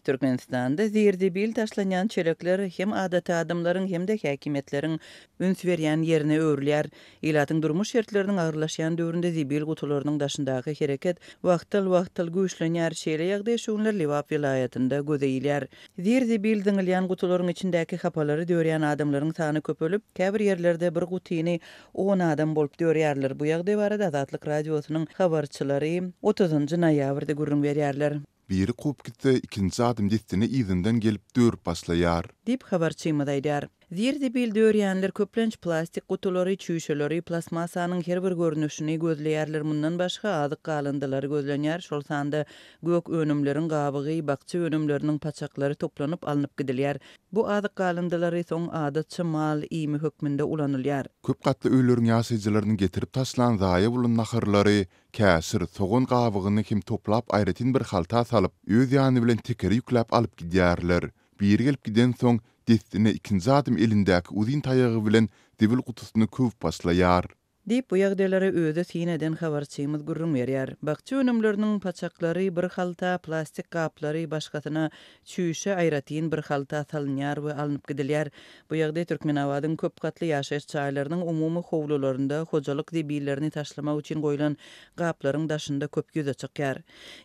Türkmenistanda zirdibil taşlanyan çelekler hem adata adamların hem de häkimetlerin üns berýän ýerine öwrülýär. Ilatyň durmuş şertleriniň agyrlaşýan döwründe zibil gutularynyň daşyndaky hereket wagtal güýçlenýär. Şeýle ýagdaý şuňlar Liwap vilayatynda gözeýilýär. Zirdibil diňilýän gutularyň içindäki hapalary döwrýän adamlaryň sany köpelip, käbir ýerlerde bir gutyny 10 adam bolup döwrýärler. Bu ýagdaý barada Azatlyk radiosynyň habarçylary 30-njy noýabrda gürrüň berýärler. Biri kup gitse ikinci adım distine izinden gelip dörüp başlayar. Dip habarçymyda aýdýar. Zirdibil döwrýänler köplenç plastik gutuları, çüýşeleri, plasmasanyň her bir görnüşini gözleýärler. Mundan başga azyk galındylary gözlenýär. Şol sanda gök önümleriň gabygy, bakça önümleriniň paçaklary toplanyp alınıp gidilýär. Bu azyk galındylary soň adatça mal ými hökmünde ulanylýar. Köp katly öýleriň ýaşaýjylaryny getirip taşlan zaýa bulan naharlary, käsir, soğun gabygyny kim toplap aýratyn bir halta salyp, öz ýany bilen tekeri ýükläp alyp gidýärler. Bir gelip giden soň destine ikinci adım elindäki uzyn taýagy bilen dibil gutusyny köp başlaýar. Dip bu ýagdaýlara özi sineden habarçymyz gürrüň berýär. Bakça önümleriniň paçaklary, bir halta plastik gaplary, başgasyna çüýşe aýratyn bir halta salynýar we alınıp gidilýär. Bu ýagdaý Türkmenawadyň köp katly ýaşaýyş çaýlarynyň umumy howlularynda hojalyk zibillerini taşlamak üçin goýulan gaplaryň daşynda köp göze çykýar.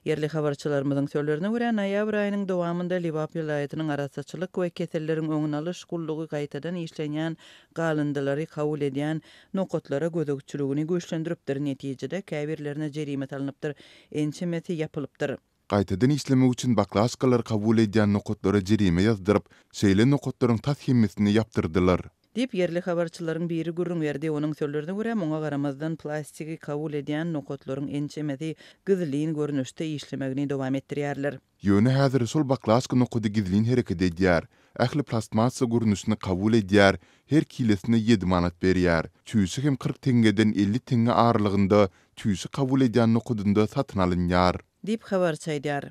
Yerli habarçylarymyzyň sözlerine görä, noýabr aýynyň dowamynda Liwap vilayatynyň arasaçylyk we keselleriň öňüne alyş gullugy gaýtadan işlenýän galındylary kabul edýän nokotlara gözegçiligini güýçlendiripdir. Netijede käbirlerine jerimet alınıpdyr, ençemeti ýapylypdyr. Gaýtadan işlemek üçin baklaşkalar kabul edýän nokotlara jerime ýazdyryp, şeýle nokotlaryň tashymmesini ýaptyrdylar. Dip yerli habarçylaryň biri gürrüň berdi. Onuň sözlerine görä, muňa garamazdan plastiki kabul edýän nokotlaryň ençemeti gyzylyn görnüşde işlemegini dowam etdirýärler. Ýöne häzir şol baklaşka nokody gizlin hereket edýär. Ähli plastmasa görnüşini kabul edýär, her kilesine 7 manat berýär. Çüýsü hem 40 tengeden 50 tenge ağırlygynda çüýsü kabul edýän nokodynda satyn alynýar. Dip habarçy aýdýar.